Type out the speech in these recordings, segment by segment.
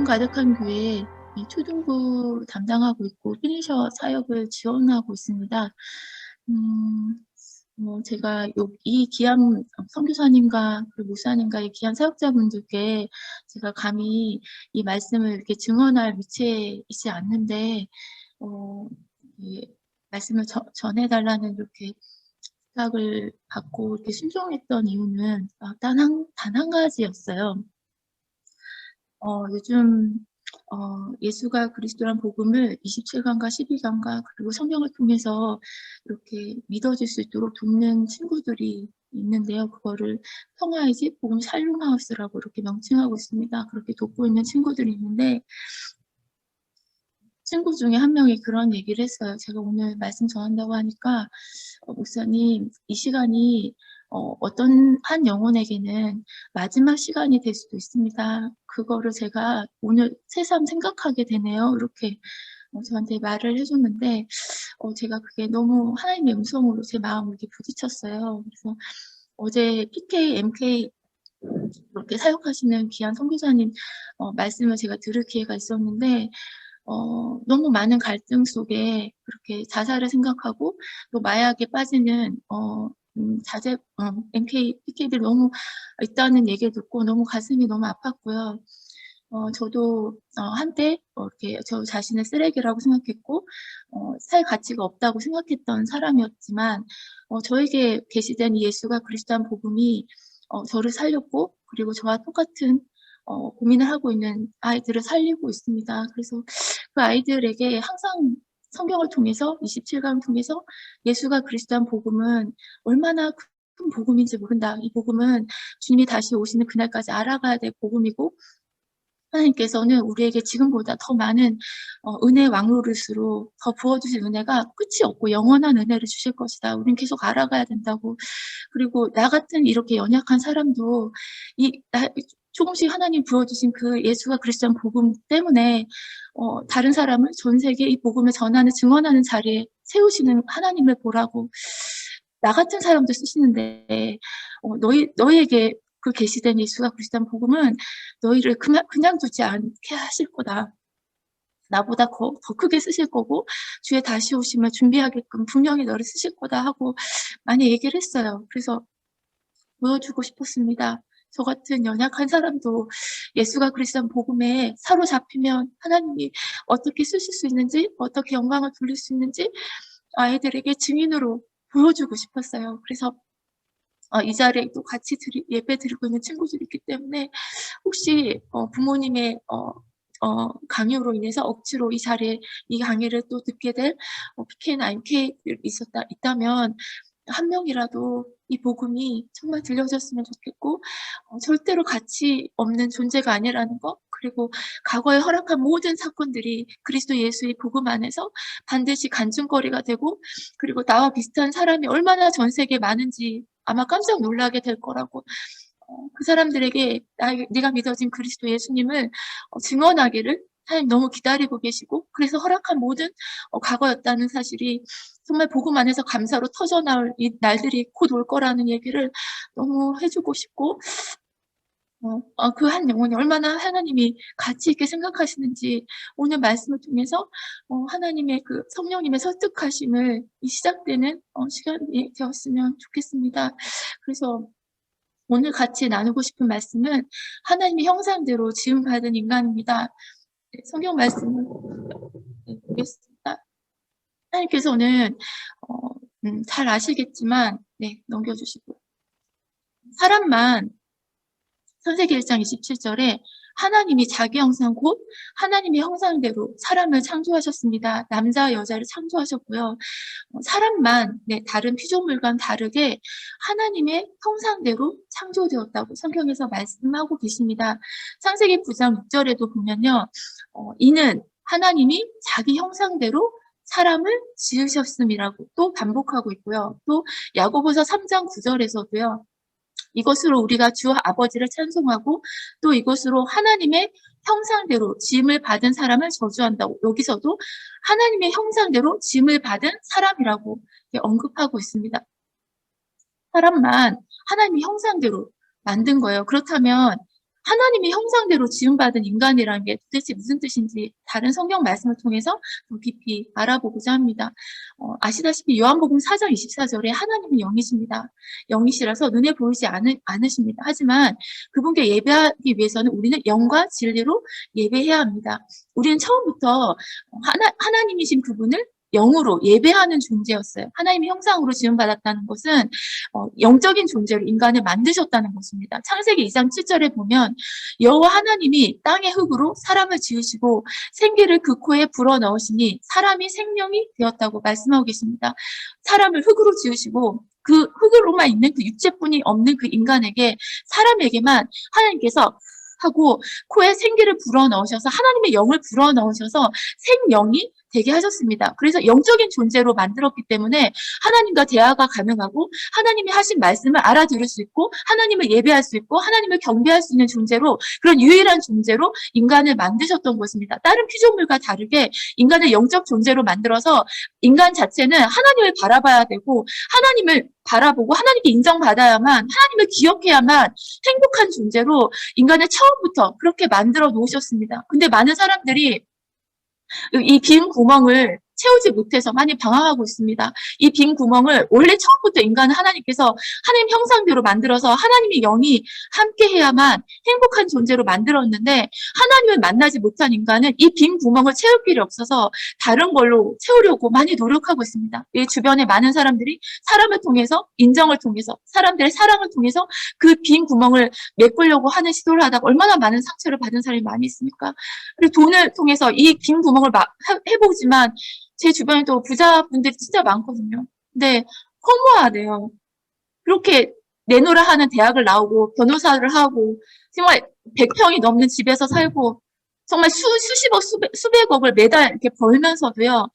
가득한 교회에 이 초등부 담당하고 있고 피니셔 사역을 지원하고 있습니다. 음 제가 이 귀한 선교사님과 그리고 목사님과 이 귀한 사역자분들께 제가 감히 이 말씀을 이렇게 증언할 위치에 있지 않는데 이 말씀을 전해 달라는 이렇게 부탁을 받고 이렇게 순종했던 이유는 단 한 가지였어요. 요즘 예수가 그리스도란 복음을 27강과 12강과 그리고 성경을 통해서 이렇게 믿어질 수 있도록 돕는 친구들이 있는데요. 그거를 평화의 집 복음 샬롬하우스라고 이렇게 명칭하고 있습니다. 그렇게 돕고 있는 친구들이 있는데 친구 중에 한 명이 그런 얘기를 했어요. 제가 오늘 말씀 전한다고 하니까 목사님, 이 시간이 어떤 한 영혼에게는 마지막 시간이 될 수도 있습니다. 그거를 제가 오늘 새삼 생각하게 되네요. 이렇게 저한테 말을 해줬는데 제가 그게 너무 하나님의 음성으로 제 마음을 이렇게 부딪혔어요. 그래서 어제 PK, MK 이렇게 사역하시는 귀한 선교사님 말씀을 제가 들을 기회가 있었는데 너무 많은 갈등 속에 그렇게 자살을 생각하고 또 마약에 빠지는 MK, PK들이 너무 있다는 얘기를 듣고 너무 가슴이 너무 아팠고요. 저도 한때 이렇게 저 자신을 쓰레기라고 생각했고 살 가치가 없다고 생각했던 사람이었지만 저에게 계시된 이 예수가 그리스도란 복음이 저를 살렸고 그리고 저와 똑같은 고민을 하고 있는 아이들을 살리고 있습니다. 그래서 그 아이들에게 항상 성경을 통해서 27강 통해서 예수가 그리스도란 복음은 얼마나 큰 복음인지 모른다. 이 복음은 주님이 다시 오시는 그날까지 알아가야 될 복음이고 하나님께서는 우리에게 지금보다 더 많은 은혜의 왕노릇으로 더 부어주실 은혜가 끝이 없고 영원한 은혜를 주실 것이다. 우린 계속 알아가야 된다고. 그리고 나 같은 이렇게 연약한 사람도 조금씩 하나님 부어주신 그 예수가 그리스도인 복음 때문에 다른 사람을 전 세계에 이 복음을 전하는 증언하는 자리에 세우시는 하나님을 보라고 나 같은 사람도 쓰시는데 너희에게 그 계시된 예수가 그리스도인 복음은 너희를 그냥 두지 않게 하실 거다. 나보다 더 크게 쓰실 거고 주의 다시 오심을 준비하게끔 분명히 너를 쓰실 거다 하고 많이 얘기를 했어요. 그래서 보여주고 싶었습니다. 저 같은 연약한 사람도 예수가 그리스도인 복음에 사로잡히면 하나님이 어떻게 쓰실 수 있는지, 어떻게 영광을 돌릴 수 있는지 아이들에게 증인으로 보여주고 싶었어요. 그래서 이 자리에 또 같이 예배 드리고 있는 친구들이 있기 때문에 혹시 부모님의 강요로 인해서 억지로 이 자리에 이 강의를 또 듣게 될 PK나 MK 있다면 한 명이라도 이 복음이 정말 들려졌으면 좋겠고 절대로 가치 없는 존재가 아니라는 거 그리고 과거에 허락한 모든 사건들이 그리스도 예수의 복음 안에서 반드시 간증거리가 되고 그리고 나와 비슷한 사람이 얼마나 전 세계에 많은지 아마 깜짝 놀라게 될 거라고 그 사람들에게 네가 믿어진 그리스도 예수님을 증언하기를 하나님 너무 기다리고 계시고 그래서 허락한 모든 과거였다는 사실이 정말 복음 안에서 감사로 터져나올 이 날들이 곧 올 거라는 얘기를 너무 해주고 싶고 그 한 영혼이 얼마나 하나님이 가치 있게 생각하시는지 오늘 말씀을 통해서 하나님의 그 성령님의 설득하심을 이 시작되는 시간이 되었으면 좋겠습니다. 그래서 오늘 같이 나누고 싶은 말씀은 하나님의 형상대로 지음받은 인간입니다. 성경 말씀을 보겠습니다. 하나님께서는 잘 아시겠지만 넘겨주시고 사람만 창세기 1장 27절에 하나님이 자기 형상 곧 하나님의 형상대로 사람을 창조하셨습니다. 남자와 여자를 창조하셨고요. 사람만 다른 피조물과는 다르게 하나님의 형상대로 창조되었다고 성경에서 말씀하고 계십니다. 창세기 9장 6절에도 보면요. 이는 하나님이 자기 형상대로 사람을 지으셨음이라고 또 반복하고 있고요. 또 야고보서 3장 9절에서도요. 이것으로 우리가 주 아버지를 찬송하고 또 이것으로 하나님의 형상대로 지음을 받은 사람을 저주한다고 여기서도 하나님의 형상대로 지음을 받은 사람이라고 언급하고 있습니다. 사람만 하나님의 형상대로 만든 거예요. 그렇다면 하나님의 형상대로 지음받은 인간이라는 게 도대체 무슨 뜻인지 다른 성경 말씀을 통해서 더 깊이 알아보고자 합니다. 아시다시피 요한복음 4장 24절에 하나님은 영이십니다. 영이시라서 눈에 보이지 않으십니다. 하지만 그분께 예배하기 위해서는 우리는 영과 진리로 예배해야 합니다. 우리는 처음부터 하나님이신 그분을 영으로 예배하는 존재였어요. 하나님의 형상으로 지음받았다는 것은 영적인 존재로 인간을 만드셨다는 것입니다. 창세기 2장 7절에 보면 여호와 하나님이 땅의 흙으로 사람을 지으시고 생기를 그 코에 불어넣으시니 사람이 생명이 되었다고 말씀하고 계십니다. 사람을 흙으로 지으시고 그 흙으로만 있는 그 육체뿐이 없는 그 인간에게, 사람에게만 하나님께서 하고 코에 생기를 불어넣으셔서 하나님의 영을 불어넣으셔서 생명이 되게 하셨습니다. 그래서 영적인 존재로 만들었기 때문에 하나님과 대화가 가능하고 하나님이 하신 말씀을 알아들을 수 있고 하나님을 예배할 수 있고 하나님을 경배할 수 있는 존재로, 그런 유일한 존재로 인간을 만드셨던 것입니다. 다른 피조물과 다르게 인간을 영적 존재로 만들어서 인간 자체는 하나님을 바라봐야 되고 하나님을 바라보고 하나님께 인정받아야만, 하나님을 기억해야만 행복한 존재로 인간을 처음부터 그렇게 만들어 놓으셨습니다. 근데 많은 사람들이 이 빈 구멍을 채우지 못해서 많이 방황하고 있습니다. 이 빈 구멍을 원래 처음부터 인간은 하나님께서 하나님 형상대로 만들어서 하나님의 영이 함께해야만 행복한 존재로 만들었는데, 하나님을 만나지 못한 인간은 이 빈 구멍을 채울 길이 없어서 다른 걸로 채우려고 많이 노력하고 있습니다. 이 주변에 많은 사람들이 사람을 통해서, 인정을 통해서, 사람들의 사랑을 통해서 그 빈 구멍을 메꾸려고 하는 시도를 하다가 얼마나 많은 상처를 받은 사람이 많이 있습니까? 그리고 돈을 통해서 이 빈 구멍을 해보지만 제 주변에도 부자분들이 진짜 많거든요. 근데 허무하대요. 그렇게 내노라 하는 대학을 나오고 변호사를 하고 정말 100평이 넘는 집에서 살고 정말 수십억, 수백억을 매달 이렇게 벌면서도요.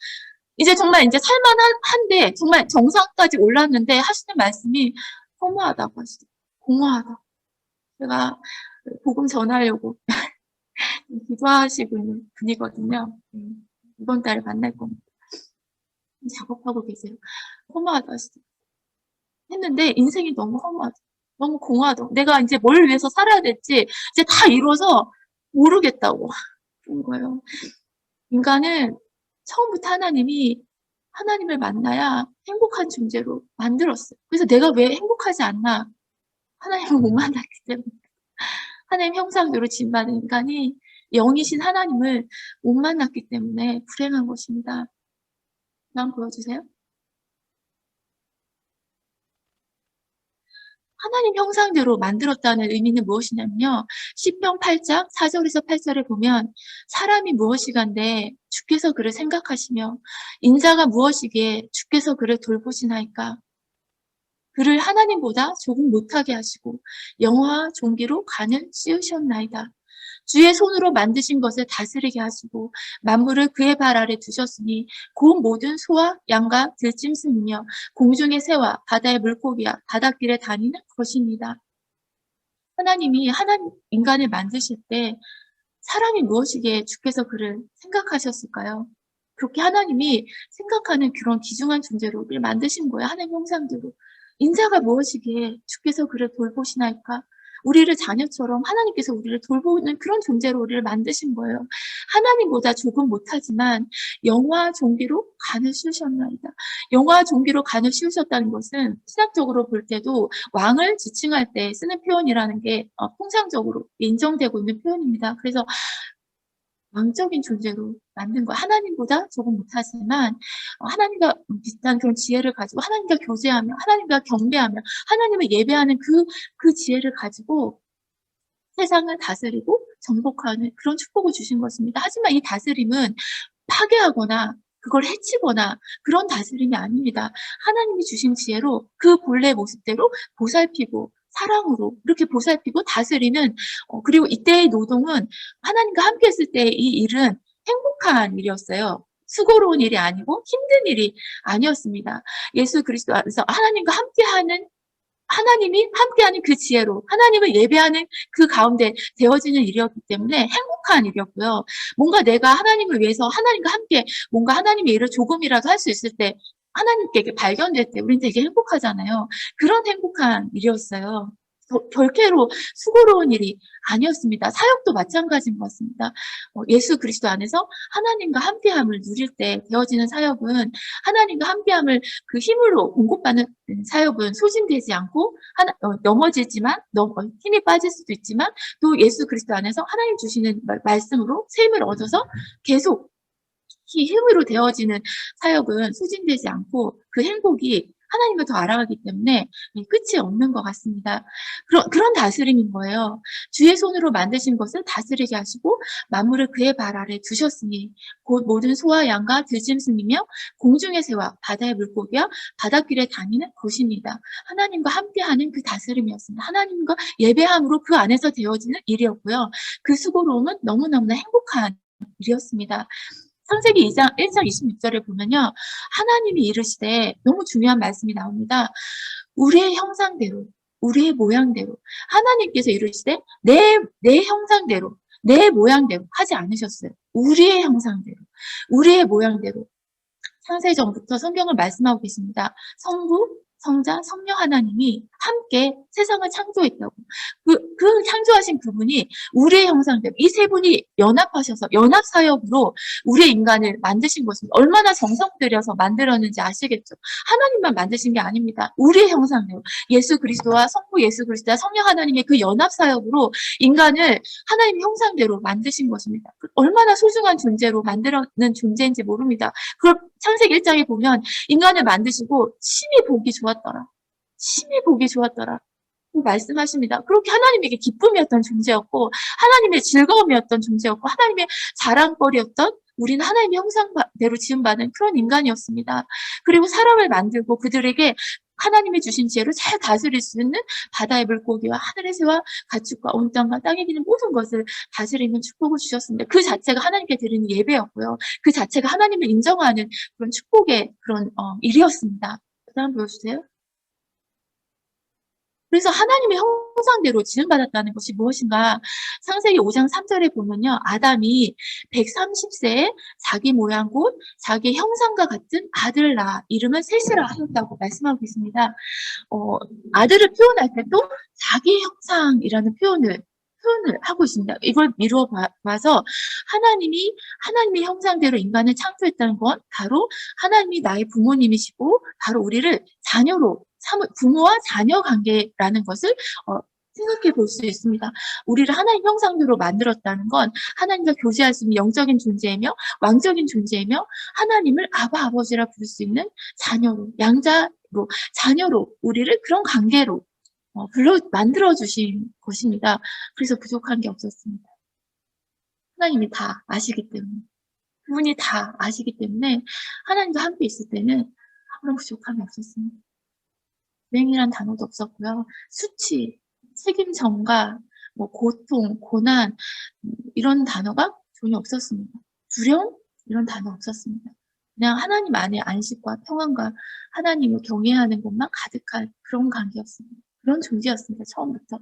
이제 정말 이제 살만한데 정말 정상까지 올랐는데 하시는 말씀이 허무하다고 하시죠. 공허하다. 제가 복음 전하려고 기도하시고 있는 분이거든요. 이번 달에 만날 겁니다. 작업하고 계세요. 허무하다 했는데 인생이 너무 허무하다. 너무 공허하다. 내가 이제 뭘 위해서 살아야 될지 이제 다 이뤄서 모르겠다고 그런 거예요. 인간은 처음부터 하나님을 만나야 행복한 존재로 만들었어요. 그래서 내가 왜 행복하지 않나? 하나님을 못 만났기 때문에. 하나님 형상대로 지음받은 인간이 영이신 하나님을 못 만났기 때문에 불행한 것입니다. 다음 보여주세요. 하나님 형상대로 만들었다는 의미는 무엇이냐면요. 시편 8장 4절에서 8절에 보면 사람이 무엇이간데 주께서 그를 생각하시며 인자가 무엇이기에 주께서 그를 돌보시나이까. 그를 하나님보다 조금 못하게 하시고 영화와 종기로 간을 씌우셨나이다. 주의 손으로 만드신 것을 다스리게 하시고 만물을 그의 발 아래 두셨으니 곧 모든 소와 양과 들짐승이며 공중의 새와 바다의 물고기와 바닷길에 다니는 것입니다. 하나님이 인간을 만드실 때 사람이 무엇이기에 주께서 그를 생각하셨을까요? 그렇게 하나님이 생각하는 그런 귀중한 존재로 우리를 만드신 거예요. 하나님 형상대로. 인자가 무엇이기에 주께서 그를 돌보시나이까? 우리를 자녀처럼 하나님께서 우리를 돌보는 그런 존재로 우리를 만드신 거예요. 하나님보다 조금 못하지만 영화와 종기로 간을 씌우셨나이다. 영화와 종기로 간을 씌우셨다는 것은 신학적으로 볼 때도 왕을 지칭할 때 쓰는 표현이라는 게 통상적으로 인정되고 있는 표현입니다. 그래서 왕적인 존재로 만든 거예요. 하나님보다 조금 못하지만 하나님과 비슷한 그런 지혜를 가지고 하나님과 교제하며 하나님과 경배하며 하나님을 예배하는 그 지혜를 가지고 세상을 다스리고 정복하는 그런 축복을 주신 것입니다. 하지만 이 다스림은 파괴하거나 그걸 해치거나 그런 다스림이 아닙니다. 하나님이 주신 지혜로 그 본래 모습대로 보살피고 사랑으로 이렇게 보살피고 다스리는, 그리고 이때의 노동은 하나님과 함께 했을 때 이 일은 행복한 일이었어요. 수고로운 일이 아니고 힘든 일이 아니었습니다. 예수 그리스도 안에서 하나님이 함께하는 그 지혜로 하나님을 예배하는 그 가운데 되어지는 일이었기 때문에 행복한 일이었고요. 뭔가 내가 하나님을 위해서 하나님과 함께 뭔가 하나님의 일을 조금이라도 할 수 있을 때, 하나님께 발견될 때 우리는 되게 행복하잖아요. 그런 행복한 일이었어요. 별개로 수고로운 일이 아니었습니다. 사역도 마찬가지인 것 같습니다. 예수 그리스도 안에서 하나님과 함께함을 누릴 때 되어지는 사역은 하나님과 함께함을 그 힘으로 공급받는 사역은 소진되지 않고 넘어지지만 힘이 빠질 수도 있지만 또 예수 그리스도 안에서 하나님 주시는 말씀으로 새 힘을 얻어서 계속 힘으로 되어지는 사역은 소진되지 않고 그 행복이 하나님을 더 알아가기 때문에 끝이 없는 것 같습니다. 그런 다스림인 거예요. 주의 손으로 만드신 것을 다스리게 하시고 만물을 그의 발 아래 두셨으니 곧 모든 소와 양과 들짐승이며 공중의 새와 바다의 물고기와 바닷길에 다니는 것입니다. 하나님과 함께하는 그 다스림이었습니다. 하나님과 예배함으로 그 안에서 되어지는 일이었고요. 그 수고로움은 너무너무나 행복한 일이었습니다. 창세기 2장 1장 26절에 보면요. 하나님이 이르시되 너무 중요한 말씀이 나옵니다. 우리의 형상대로, 우리의 모양대로. 하나님께서 이르시되 내 형상대로, 내 모양대로 하지 않으셨어요. 우리의 형상대로, 우리의 모양대로. 창세 전부터 성경을 말씀하고 계십니다. 성부, 성자, 성령 하나님이 함께 세상을 창조했다고. 그 창조하신 그분이 우리의 형상대로 이 세 분이 연합하셔서 연합사역으로 우리의 인간을 만드신 것입니다. 얼마나 정성 들여서 만들었는지 아시겠죠? 하나님만 만드신 게 아닙니다. 우리의 형상대로 예수 그리스도와 성부 예수 그리스도와 성령 하나님의 그 연합사역으로 인간을 하나님의 형상대로 만드신 것입니다. 얼마나 소중한 존재로 만들어낸 존재인지 모릅니다. 그걸 창세기 1장에 보면 인간을 만드시고 심히 보기 좋았더라. 심히 보기 좋았더라. 말씀하십니다. 그렇게 하나님에게 기쁨이었던 존재였고 하나님의 즐거움이었던 존재였고 하나님의 자랑거리였던 우리는 하나님의 형상대로 지음받은 그런 인간이었습니다. 그리고 사람을 만들고 그들에게 하나님이 주신 지혜로 잘 다스릴 수 있는 바다의 물고기와 하늘의 새와 가축과 온 땅과 땅에 있는 모든 것을 다스리는 축복을 주셨습니다. 그 자체가 하나님께 드리는 예배였고요. 그 자체가 하나님을 인정하는 그런 축복의 그런 일이었습니다. 그 다음 보여주세요. 그래서 하나님의 형상대로 지음받았다는 것이 무엇인가? 창세기 5장 3절에 보면요. 아담이 130세에 자기 모양 곧 자기 형상과 같은 아들을 낳아 이름은 셋이라 하였다고 말씀하고 있습니다. 아들을 표현할 때도 자기 형상이라는 표현을 하고 있습니다. 이걸 미루어 봐서 하나님의 형상대로 인간을 창조했다는 건 바로 하나님이 나의 부모님이시고 바로 우리를 자녀로 부모와 자녀 관계라는 것을 생각해 볼 수 있습니다. 우리를 하나님 형상대로 만들었다는 건 하나님과 교제할 수 있는 영적인 존재이며 왕적인 존재이며 하나님을 아버지라 부를 수 있는 자녀로 양자로 자녀로 우리를 그런 관계로 만들어주신 것입니다. 그래서 부족한 게 없었습니다. 하나님이 다 아시기 때문에 그분이 다 아시기 때문에 하나님과 함께 있을 때는 아무런 부족함이 없었습니다. 불행이란 단어도 없었고요. 수치, 책임 전가, 고통, 고난 이런 단어가 전혀 없었습니다. 두려움 이런 단어 없었습니다. 그냥 하나님 안에 안식과 평안과 하나님을 경외하는 것만 가득한 그런 관계였습니다. 그런 존재였습니다. 처음부터.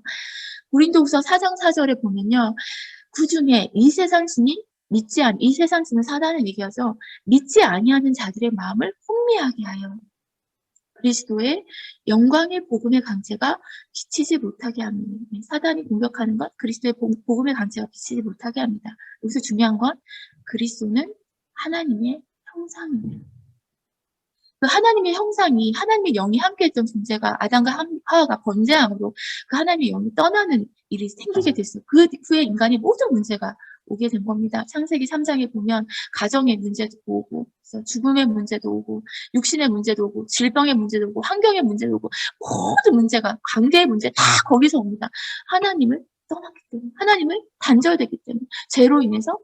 고린도후서 4장 4절에 보면요. 그중에 이 세상 신은 사단을 얘기하죠. 믿지 아니하는 자들의 마음을 혼미하게 하여 그리스도의 영광의 복음의 강체가 비치지 못하게 합니다. 사단이 공격하는 것, 그리스도의 복음의 강체가 비치지 못하게 합니다. 여기서 중요한 건 그리스도는 하나님의 형상입니다. 그 하나님의 형상이, 하나님의 영이 함께했던 존재가 아담과 하와가 번제함으로 그 하나님의 영이 떠나는 일이 생기게 됐어요. 그 후에 인간의 모든 문제가 오게 된 겁니다. 창세기 3장에 보면 가정의 문제도 오고 죽음의 문제도 오고 육신의 문제도 오고 질병의 문제도 오고 환경의 문제도 오고 모든 문제가 관계의 문제 다 거기서 옵니다. 하나님을 떠났기 때문에 하나님을 단절됐기 때문에 죄로 인해서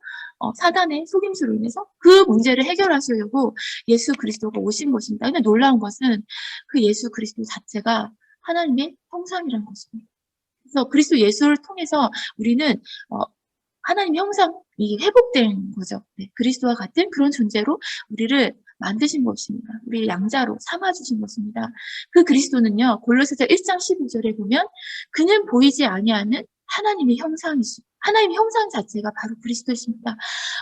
사단의 속임수로 인해서 그 문제를 해결하시려고 예수 그리스도가 오신 것입니다. 근데 놀라운 것은 그 예수 그리스도 자체가 하나님의 형상이라는 것입니다. 그래서 그리스도 예수를 통해서 우리는 하나님의 형상이 회복된 거죠. 네, 그리스도와 같은 그런 존재로 우리를 만드신 것입니다. 우리를 양자로 삼아주신 것입니다. 그 그리스도는요. 골로새서 1장 12절에 보면 그는 보이지 아니하는 하나님의 형상이시고 하나님의 형상 자체가 바로 그리스도이십니다.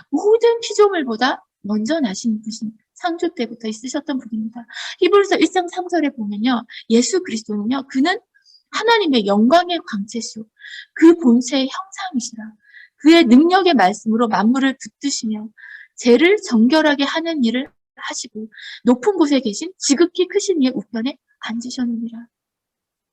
모든 피조물보다 먼저 나신 분이십니다. 창조 때부터 있으셨던 분입니다. 히브리서 1장 3절에 보면요. 예수 그리스도는요. 그는 하나님의 영광의 광채시오. 그 본체의 형상이시라. 그의 능력의 말씀으로 만물을 붙드시며 죄를 정결하게 하는 일을 하시고 높은 곳에 계신 지극히 크신 이의 우편에 앉으셨느니라.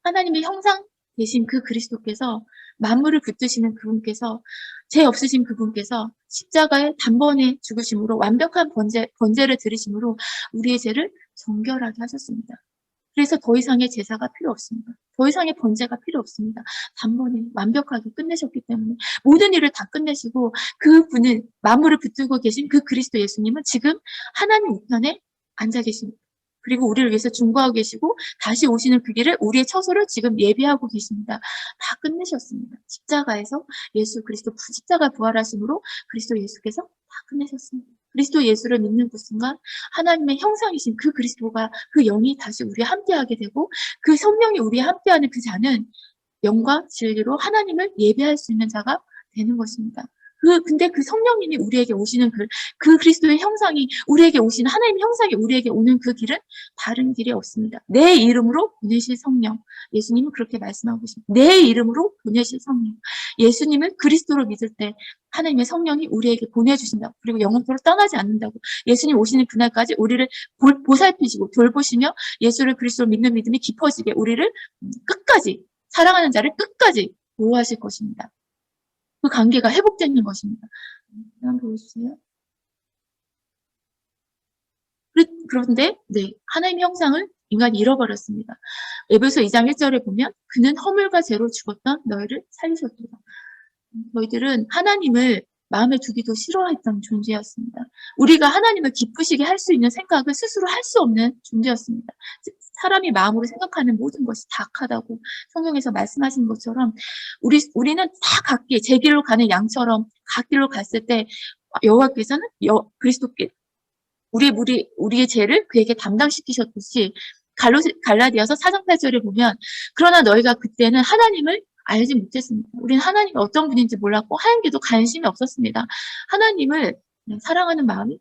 하나님의 형상 되신 그 그리스도께서 만물을 붙드시는 그분께서 죄 없으신 그분께서 십자가에 단번에 죽으심으로 완벽한 번제를 드리심으로 우리의 죄를 정결하게 하셨습니다. 그래서 더 이상의 제사가 필요 없습니다. 더 이상의 번제가 필요 없습니다. 단번에 완벽하게 끝내셨기 때문에 모든 일을 다 끝내시고 그분은 만물을 붙들고 계신 그 그리스도 예수님은 지금 하나님 우편에 앉아 계십니다. 그리고 우리를 위해서 중보하고 계시고 다시 오시는 그 길을 우리의 처소를 지금 예비하고 계십니다. 다 끝내셨습니다. 십자가에서 예수 그리스도 십자가 부활하심으로 그리스도 예수께서 다 끝내셨습니다. 그리스도 예수를 믿는 그 순간 하나님의 형상이신 그 그리스도가 그 영이 다시 우리와 함께하게 되고 그 성령이 우리와 함께하는 그 자는 영과 진리로 하나님을 예배할 수 있는 자가 되는 것입니다. 근데 그 성령님이 우리에게 오시는 그 그리스도의 형상이 우리에게 오시는 하나님의 형상이 우리에게 오는 그 길은 다른 길이 없습니다. 내 이름으로 보내실 성령. 예수님은 그렇게 말씀하고 계십니다. 내 이름으로 보내실 성령. 예수님을 그리스도로 믿을 때 하나님의 성령이 우리에게 보내주신다고. 그리고 영원토록 떠나지 않는다고. 예수님 오시는 그날까지 우리를 보살피시고 돌보시며 예수를 그리스도로 믿는 믿음이 깊어지게 우리를 끝까지 사랑하는 자를 끝까지 보호하실 것입니다. 그 관계가 회복되는 것입니다. 한번 보여주세요. 그런데 하나님의 형상을 인간이 잃어버렸습니다. 에베소 2장 1절에 보면 그는 허물과 죄로 죽었던 너희를 살리셨도다. 너희들은 하나님을 마음에 두기도 싫어했던 존재였습니다. 우리가 하나님을 기쁘시게 할 수 있는 생각을 스스로 할 수 없는 존재였습니다. 사람이 마음으로 생각하는 모든 것이 다 악하다고 성경에서 말씀하신 것처럼 우리는 다 각기 제 길로 가는 양처럼 각 길로 갔을 때 여호와께서는 그리스도께 우리의 죄를 그에게 담당시키셨듯이 갈라디아서 4장 8절에 보면 그러나 너희가 그때는 하나님을 알지 못했습니다. 우리는 하나님이 어떤 분인지 몰랐고 하나님께도 관심이 없었습니다. 하나님을 사랑하는 마음이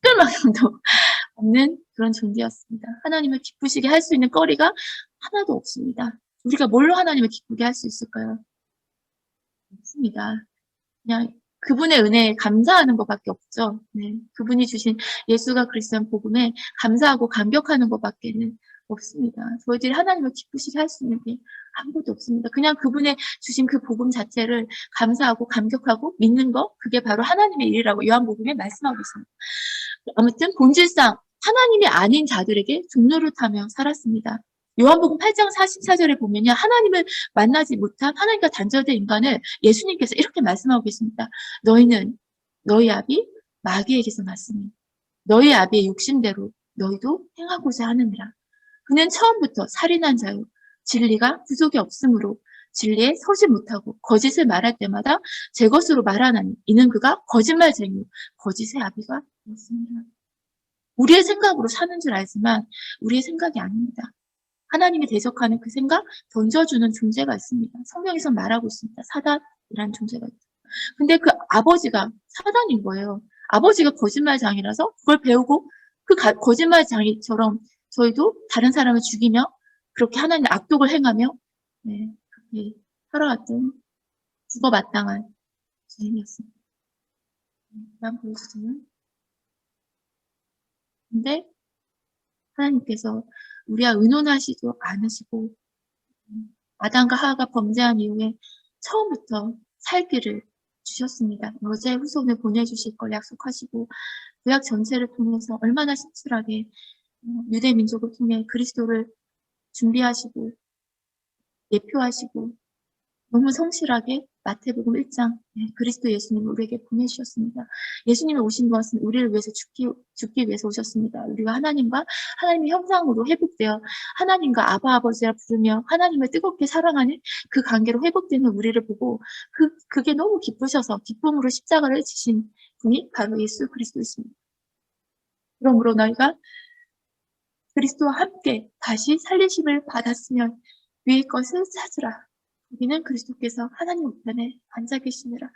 티끌만큼도 없는 그런 존재였습니다. 하나님을 기쁘시게 할 수 있는 거리가 하나도 없습니다. 우리가 뭘로 하나님을 기쁘게 할 수 있을까요? 없습니다. 그냥 그분의 은혜에 감사하는 것밖에 없죠. 네, 그분이 주신 예수가 그리스도의 복음에 감사하고 감격하는 것밖에는 없습니다. 저희들이 하나님을 기쁘시게 할 수 있는 게 아무것도 없습니다. 그냥 그분의 주신 그 복음 자체를 감사하고 감격하고 믿는 거, 그게 바로 하나님의 일이라고 요한복음에 말씀하고 있습니다. 아무튼 본질상 하나님이 아닌 자들에게 종노릇하며 살았습니다. 요한복음 8장 44절에 보면요. 하나님을 만나지 못한 하나님과 단절된 인간을 예수님께서 이렇게 말씀하고 계십니다. 너희는 너희 아비 마귀에게서 났으니 너희 아비의 욕심대로 너희도 행하고자 하느니라. 그는 처음부터 살인한 자요. 진리가 구속이 없으므로 진리에 서지 못하고 거짓을 말할 때마다 제 것으로 말하나니 이는 그가 거짓말쟁이요 거짓의 아비가 되었습니다. 우리의 생각으로 사는 줄 알지만 우리의 생각이 아닙니다. 하나님이 대적하는 그 생각 던져주는 존재가 있습니다. 성경에서 말하고 있습니다. 사단이라는 존재가 있다. 근데 그 아버지가 사단인 거예요. 아버지가 거짓말장이라서 그걸 배우고 그 거짓말장이처럼 저희도 다른 사람을 죽이며 그렇게 하나님의 악독을 행하며 그렇게 살아왔던 죽어마땅한 죄인이었습니다. 다음 보여주세요. 근데 하나님께서 우리와 의논하시도 않으시고 아담과 하와가 범죄한 이후에 처음부터 살기를 주셨습니다. 여자의 후손을 보내주실 걸 약속하시고 구약 전체를 통해서 얼마나 신실하게 유대 민족을 통해 그리스도를 준비하시고 예표하시고 너무 성실하게 마태복음 1장 그리스도 예수님을 우리에게 보내주셨습니다. 예수님이 오신 것은 우리를 위해서 죽기 위해서 오셨습니다. 우리가 하나님과 하나님의 형상으로 회복되어 하나님과 아버지라 부르며 하나님을 뜨겁게 사랑하는 그 관계로 회복되는 우리를 보고 그게 너무 기쁘셔서 기쁨으로 십자가를 지신 분이 바로 예수 그리스도이십니다. 그러므로 너희가 그리스도와 함께 다시 살리심을 받았으면 위의 것을 찾으라. 거기는 그리스도께서 하나님 우편에 앉아 계시느라.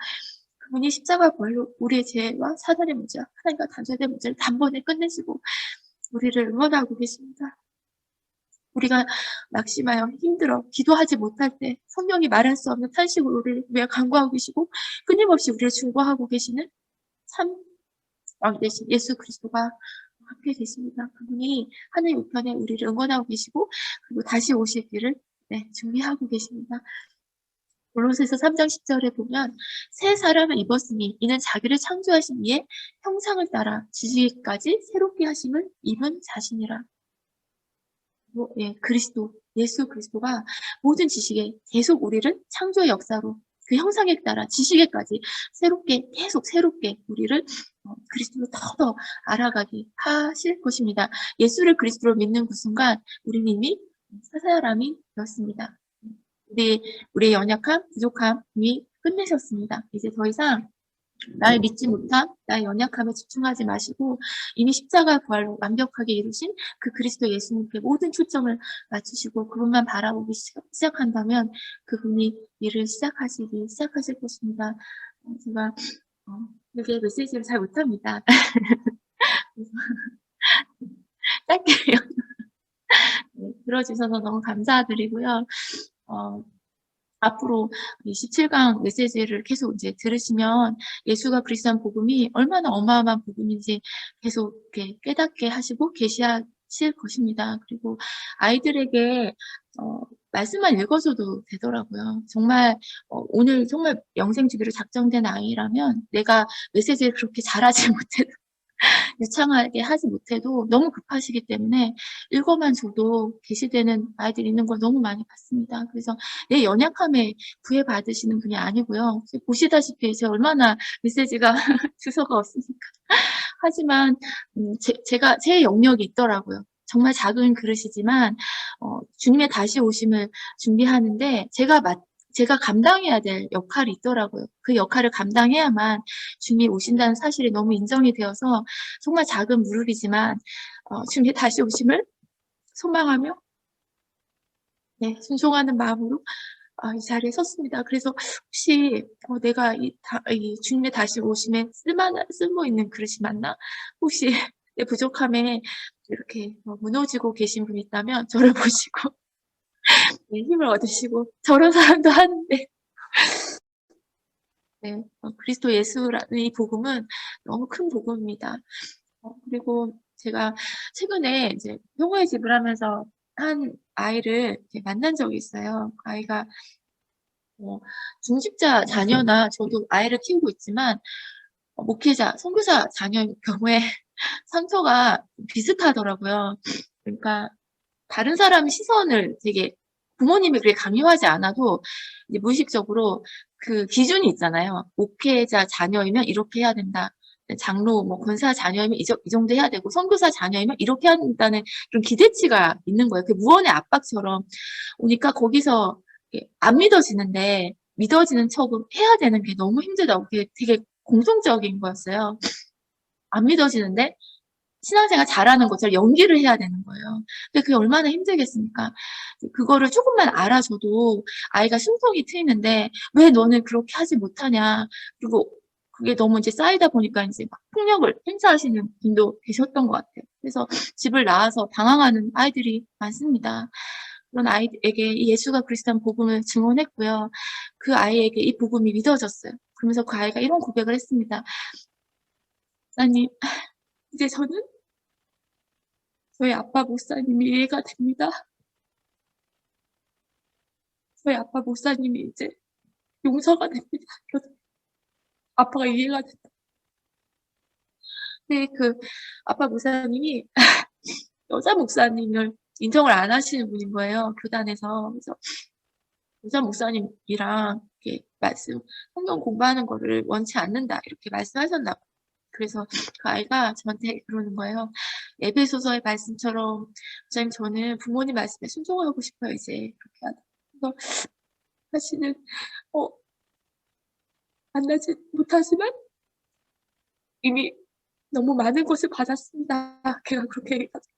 그분이 십자가 벌로 우리의 죄와 사단의 문제, 하나님과 단절된 문제를 단번에 끝내시고 우리를 응원하고 계십니다. 우리가 낙심하여 힘들어 기도하지 못할 때 성령이 말할 수 없는 탄식으로 우리를 위해 간구하고 계시고 끊임없이 우리를 중보하고 계시는 참 왕 대신 예수 그리스도가 함께 계십니다. 그분이 하늘 우편에 우리를 응원하고 계시고 그리고 다시 오실 길을 준비하고 계십니다. 골로새서 3장 10절에 보면 새 사람을 입었으니 이는 자기를 창조하신 이의 형상을 따라 지지기까지 새롭게 하심을 입은 자신이라. 그리스도, 예수 그리스도가 모든 지식에 계속 우리를 창조의 역사로 그 형상에 따라 지식에까지 새롭게 계속 새롭게 우리를 그리스도로 더더 알아가게 하실 것입니다. 예수를 그리스도로 믿는 그 순간 우리는 이미 새 사람이 되었습니다. 우리의 연약함, 부족함이 끝내셨습니다. 이제 더 이상 나의 믿지 못함, 나의 연약함에 집중하지 마시고 이미 십자가 부활로 완벽하게 이루신 그 그리스도 예수님께 모든 초점을 맞추시고 그분만 바라보기 시작한다면 그분이 일을 시작하실 것입니다. 제가 이렇게 메시지를 잘 못합니다. 짧게 들어주셔서 너무 감사드리고요. 앞으로 27강 메시지를 계속 이제 들으시면 예수가 그리스도한 복음이 얼마나 어마어마한 복음인지 계속 이렇게 깨닫게 하시고 계시하실 것입니다. 그리고 아이들에게 말씀만 읽어줘도 되더라고요. 정말 오늘 정말 영생 주기로 작정된 아이라면 내가 메시지를 그렇게 잘하지 못해도 유창하게 하지 못해도 너무 급하시기 때문에 읽어만 줘도 계시되는 아이들이 있는 걸 너무 많이 봤습니다. 그래서 내 연약함에 구애받으시는 분이 아니고요. 보시다시피 이제 얼마나 메시지가 주소가 없으니까. 하지만 제 영역이 있더라고요. 정말 작은 그릇이지만 주님의 다시 오심을 준비하는데 제가 감당해야 될 역할이 있더라고요. 그 역할을 감당해야만 주님이 오신다는 사실이 너무 인정이 되어서 정말 작은 무릎이지만 주님의 다시 오심을 소망하며 순종하는 마음으로 이 자리에 섰습니다. 그래서 혹시 내가 이 주님의 다시 오심에 쓸모 있는 그릇이 맞나? 혹시 내 부족함에 이렇게 무너지고 계신 분이 있다면 저를 보시고 힘을 얻으시고 저런 사람도 하는데 그리스도 예수라는 이 복음은 너무 큰 복음입니다. 그리고 제가 최근에 이제 형호의 집을 하면서 한 아이를 이렇게 만난 적이 있어요. 그 아이가 중직자 자녀나 저도 아이를 키우고 있지만 목회자, 선교사 자녀인 경우에 상처가 비슷하더라고요. 그러니까 다른 사람 시선을 되게 부모님이 그렇게 강요하지 않아도 이제 무의식적으로 그 기준이 있잖아요. 목회자 자녀이면 이렇게 해야 된다. 장로, 권사 자녀이면 이 정도 해야 되고, 선교사 자녀이면 이렇게 해야 된다는 그런 기대치가 있는 거예요. 그 무언의 압박처럼 오니까 거기서 안 믿어지는데 믿어지는 척을 해야 되는 게 너무 힘들다고 그게 되게 공통적인 거였어요. 안 믿어지는데 신앙생활 잘하는 것처럼 연기를 해야 되는 거예요. 근데 그게 얼마나 힘들겠습니까? 그거를 조금만 알아줘도 아이가 숨통이 트이는데 왜 너는 그렇게 하지 못하냐. 그리고 그게 너무 이제 쌓이다 보니까 이제 막 폭력을 행사하시는 분도 계셨던 것 같아요. 그래서 집을 나와서 당황하는 아이들이 많습니다. 그런 아이에게 이 예수가 그리스도한 복음을 증언했고요. 그 아이에게 이 복음이 믿어졌어요. 그러면서 그 아이가 이런 고백을 했습니다. 목사님, 이제 저는 저희 아빠 목사님이 이해가 됩니다. 저희 아빠 목사님이 이제 용서가 됩니다. 아빠가 이해가 된다. 근데 그 아빠 목사님이 여자 목사님을 인정을 안 하시는 분인 거예요. 교단에서. 그래서 여자 목사님이랑 이렇게 성경 공부하는 거를 원치 않는다. 이렇게 말씀하셨나 봐요. 그래서 그 아이가 저한테 그러는 거예요. 에베소서의 말씀처럼 목사님 저는 부모님 말씀에 순종하고 싶어요. 이제 그렇게 하다. 그래서 다시는 만나지 못하지만 이미 너무 많은 것을 받았습니다. 걔가 그렇게 얘기하죠.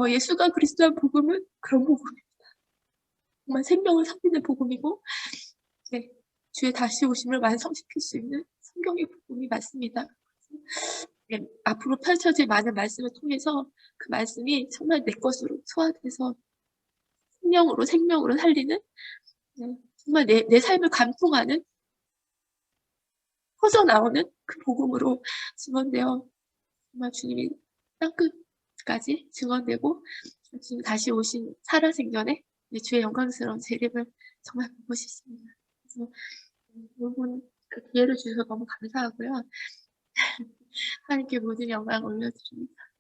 예수가 그리스도한 복음은 그런 복음입니다. 정말 생명을 살리는 복음이고 주의 다시 오심을 완성시킬 수 있는 성경의 복음이 맞습니다. 예 앞으로 펼쳐질 많은 말씀을 통해서 그 말씀이 정말 내 것으로 소화돼서 생명으로 생명으로 살리는 네 정말 내 삶을 감동하는 터져나오는 그 복음으로 증언되어 정말 주님이 땅끝까지 증언되고 지금 다시 오신 살아생전에 네 주의 영광스러운 재림을 정말 보고 싶습니다. 그래서 이번 그 기회를 주셔서 너무 감사하고요. 하나님께 모든 영광 올려드립니다.